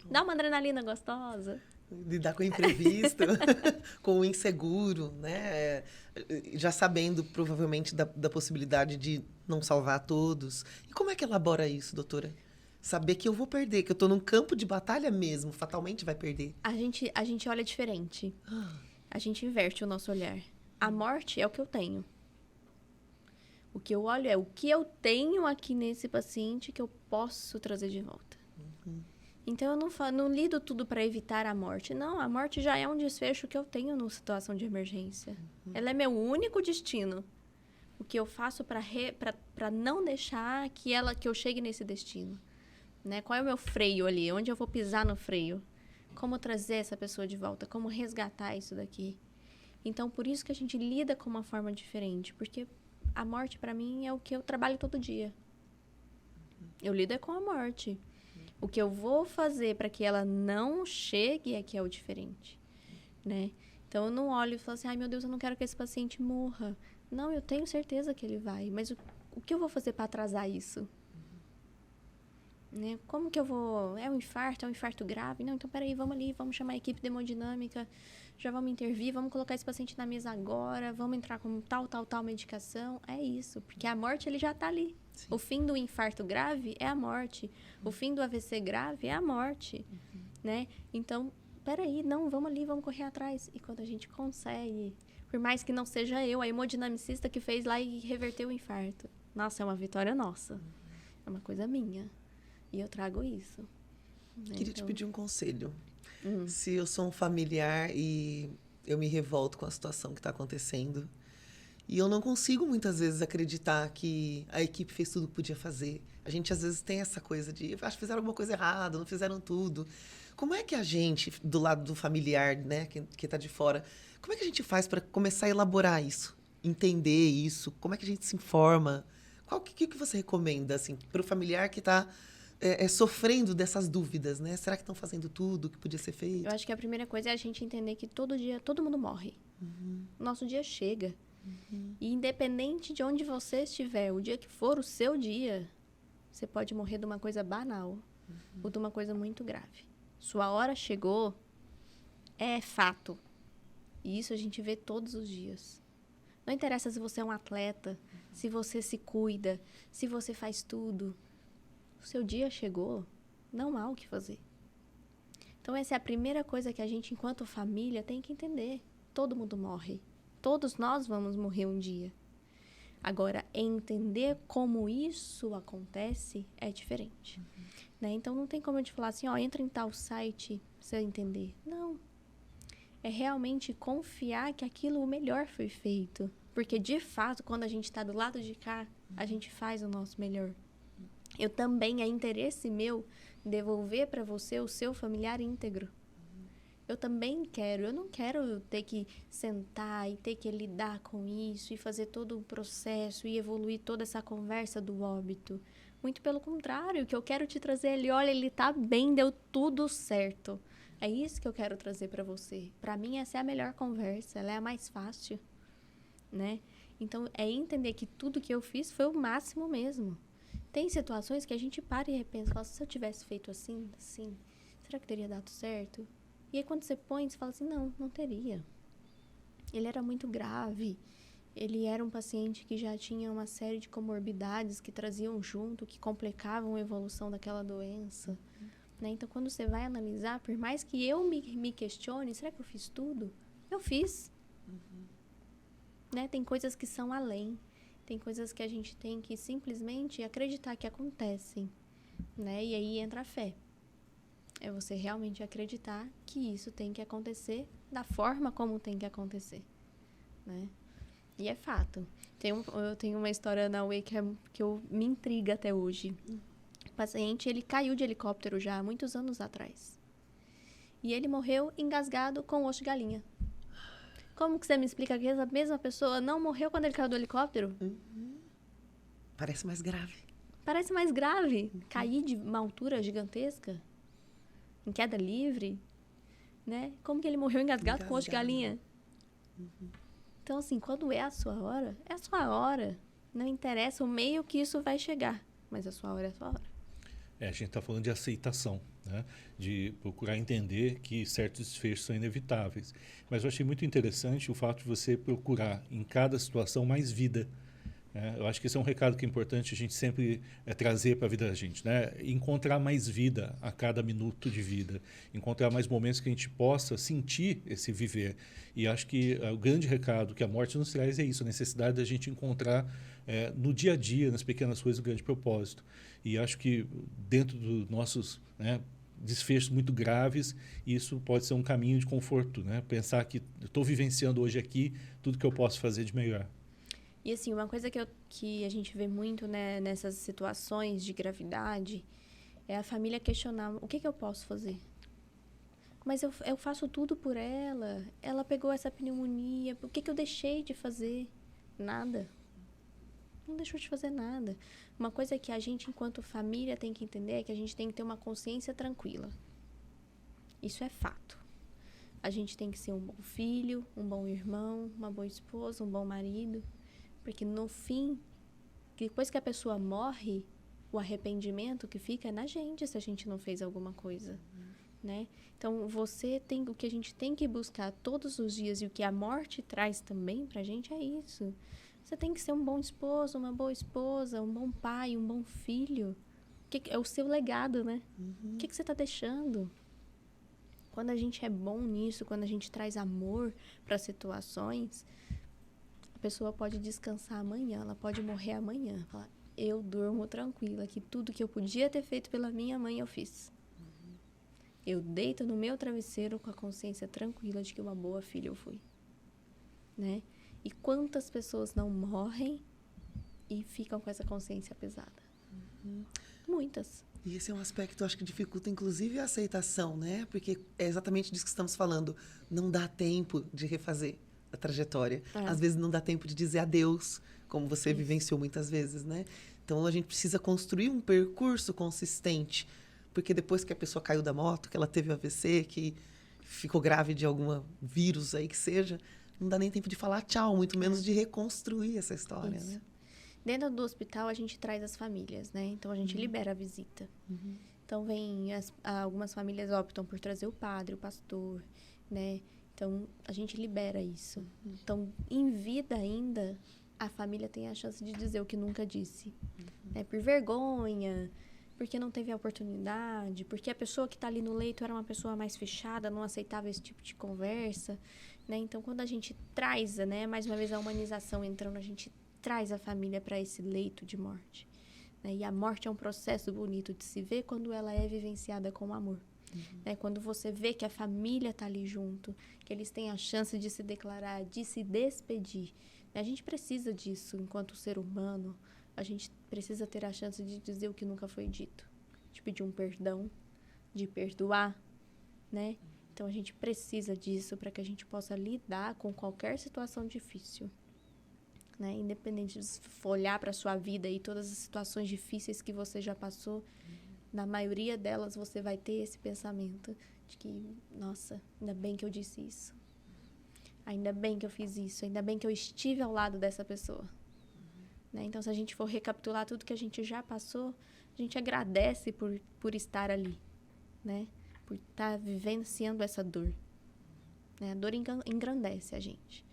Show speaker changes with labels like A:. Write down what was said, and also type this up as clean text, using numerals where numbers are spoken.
A: Dá uma adrenalina gostosa.
B: Lidar com o imprevisto, com o inseguro, né? Já sabendo, provavelmente, da possibilidade de não salvar todos. E como é que elabora isso, doutora? Saber que eu vou perder, que eu estou num campo de batalha mesmo, fatalmente vai perder.
A: A gente olha diferente. A gente inverte o nosso olhar. A morte é o que eu tenho. O que eu olho é o que eu tenho aqui nesse paciente que eu posso trazer de volta. Então, eu não lido tudo para evitar a morte. Não, a morte já é um desfecho que eu tenho numa situação de emergência. Ela é meu único destino. O que eu faço para não deixar que eu chegue nesse destino. Né? Qual é o meu freio ali? Onde eu vou pisar no freio? Como trazer essa pessoa de volta? Como resgatar isso daqui? Então, por isso que a gente lida com uma forma diferente. Porque a morte, para mim, é o que eu trabalho todo dia. Eu lido com a morte. O que eu vou fazer para que ela não chegue é que é o diferente, né? Então, eu não olho e falo assim, ai, meu Deus, eu não quero que esse paciente morra. Não, eu tenho certeza que ele vai, mas o que eu vou fazer para atrasar isso? Né? Como que eu vou... É um infarto grave? Não, então, peraí, vamos ali, vamos chamar a equipe de hemodinâmica, já vamos intervir, vamos colocar esse paciente na mesa agora, vamos entrar com tal medicação. É isso, porque a morte, ele já está ali. Sim. O fim do infarto grave é a morte. O fim do AVC grave é a morte. Né? Então, peraí, não, vamos ali, vamos correr atrás. E quando a gente consegue, por mais que não seja eu, a hemodinamicista que fez lá e reverteu o infarto. Nossa, é uma vitória nossa. É uma coisa minha. E eu trago isso. Né?
B: Queria te pedir um conselho. Se eu sou um familiar e eu me revolto com a situação que está acontecendo e eu não consigo muitas vezes acreditar que a equipe fez tudo que podia fazer. A gente às vezes tem essa coisa de acho que fizeram alguma coisa errada, não fizeram tudo. Como é que a gente, do lado do familiar, né, que está de fora, como é que a gente faz para começar a elaborar isso? Entender isso? Como é que a gente se informa? O que você recomenda assim, para o familiar que está sofrendo dessas dúvidas, né? Será que estão fazendo tudo o que podia ser feito?
A: Eu acho que a primeira coisa é a gente entender que todo dia, todo mundo morre. O nosso dia chega. E independente de onde você estiver, o dia que for o seu dia, você pode morrer de uma coisa banal ou de uma coisa muito grave. Sua hora chegou, é fato. E isso a gente vê todos os dias. Não interessa se você é um atleta, se você se cuida, se você faz tudo. O seu dia chegou, não há o que fazer. Então, essa é a primeira coisa que a gente, enquanto família, tem que entender. Todo mundo morre. Todos nós vamos morrer um dia. Agora, entender como isso acontece é diferente. Né? Então, não tem como eu te falar assim, entra em tal site pra você entender. Não. É realmente confiar que aquilo o melhor foi feito. Porque, de fato, quando a gente está do lado de cá, a gente faz o nosso melhor. Eu também, é interesse meu devolver para você o seu familiar íntegro. Eu também quero, eu não quero ter que sentar e ter que lidar com isso e fazer todo o processo e evoluir toda essa conversa do óbito. Muito pelo contrário, o que eu quero te trazer ele, olha, ele tá bem, deu tudo certo. É isso que eu quero trazer para você. Para mim, essa é a melhor conversa, ela é a mais fácil, né? Então, é entender que tudo que eu fiz foi o máximo mesmo. Tem situações que a gente para e repensa, fala, se eu tivesse feito assim, será que teria dado certo? E aí, quando você põe, você fala assim, não teria. Ele era muito grave. Ele era um paciente que já tinha uma série de comorbidades que traziam junto, que complicavam a evolução daquela doença. Né? Então, quando você vai analisar, por mais que eu me questione, será que eu fiz tudo? Eu fiz. Né? Tem coisas que são além. Tem coisas que a gente tem que simplesmente acreditar que acontecem. Né? E aí entra a fé. É você realmente acreditar que isso tem que acontecer da forma como tem que acontecer. Né? E é fato. Eu tenho uma história na UEI que me intriga até hoje. O paciente, ele caiu de helicóptero já há muitos anos atrás. E ele morreu engasgado com osso de galinha. Como que você me explica que essa mesma pessoa não morreu quando ele caiu do helicóptero?
B: Parece mais grave.
A: Parece mais grave. Cair de uma altura gigantesca, em queda livre, né? Como que ele morreu engasgado com osso de galinha? Então, assim, quando é a sua hora, é a sua hora. Não interessa o meio que isso vai chegar, mas a sua hora é a sua hora.
C: A gente está falando de aceitação, né? De procurar entender que certos desfechos são inevitáveis. Mas eu achei muito interessante o fato de você procurar, em cada situação, mais vida. Eu acho que esse é um recado que é importante a gente sempre trazer para a vida da gente, né? Encontrar mais vida a cada minuto de vida, encontrar mais momentos que a gente possa sentir esse viver. E acho que o grande recado que a morte nos traz é isso, a necessidade da gente encontrar no dia a dia, nas pequenas coisas, o grande propósito. E acho que dentro dos nossos, né, desfechos muito graves, isso pode ser um caminho de conforto, né? Pensar que eu estou vivenciando hoje aqui tudo que eu posso fazer de melhor.
A: E assim, uma coisa que a gente vê muito, né, nessas situações de gravidade é a família questionar: o que eu posso fazer? Mas eu faço tudo por ela. Ela pegou essa pneumonia. Por que eu deixei de fazer? Nada. Não deixou de fazer nada. Uma coisa que a gente, enquanto família, tem que entender é que a gente tem que ter uma consciência tranquila. Isso é fato. A gente tem que ser um bom filho, um bom irmão, uma boa esposa, um bom marido. Porque no fim, depois que a pessoa morre, o arrependimento que fica é na gente se a gente não fez alguma coisa, né? Então, o que a gente tem que buscar todos os dias e o que a morte traz também pra gente é isso. Você tem que ser um bom esposo, uma boa esposa, um bom pai, um bom filho. É o seu legado, né? O que você tá deixando? Quando a gente é bom nisso, quando a gente traz amor para situações, a pessoa pode descansar amanhã, ela pode morrer amanhã. Falar: eu durmo tranquila, que tudo que eu podia ter feito pela minha mãe eu fiz. Eu deito no meu travesseiro com a consciência tranquila de que uma boa filha eu fui. Né? E quantas pessoas não morrem e ficam com essa consciência pesada? Muitas.
B: E esse é um aspecto, acho que dificulta, inclusive, a aceitação, né? Porque é exatamente disso que estamos falando. Não dá tempo de refazer a trajetória. Às vezes não dá tempo de dizer adeus, como você vivenciou muitas vezes, né? Então, a gente precisa construir um percurso consistente. Porque depois que a pessoa caiu da moto, que ela teve um AVC, que ficou grave de algum vírus aí que seja, não dá nem tempo de falar tchau, muito menos de reconstruir essa história, né?
A: Dentro do hospital, a gente traz as famílias, né? Então, a gente libera a visita. Então, algumas famílias optam por trazer o padre, o pastor, né? Então, a gente libera isso. Então, em vida ainda, a família tem a chance de dizer o que nunca disse. Né? Por vergonha, porque não teve a oportunidade, porque a pessoa que está ali no leito era uma pessoa mais fechada, não aceitava esse tipo de conversa. Né? Então, quando a gente traz, né, mais uma vez a humanização entrando, a gente traz a família para esse leito de morte. Né? E a morte é um processo bonito de se ver quando ela é vivenciada com amor. Né? Quando você vê que a família está ali junto, que eles têm a chance de se declarar, de se despedir. Né? A gente precisa disso enquanto ser humano. A gente precisa ter a chance de dizer o que nunca foi dito. De pedir um perdão, de perdoar, né? Então, a gente precisa disso para que a gente possa lidar com qualquer situação difícil. Né? Independente de olhar para a sua vida e todas as situações difíceis que você já passou, na maioria delas você vai ter esse pensamento de que, nossa, ainda bem que eu disse isso. Ainda bem que eu fiz isso. Ainda bem que eu estive ao lado dessa pessoa. Né? Então, se a gente for recapitular tudo que a gente já passou, a gente agradece por estar ali, né? Por estar vivenciando essa dor. Né? A dor engrandece a gente.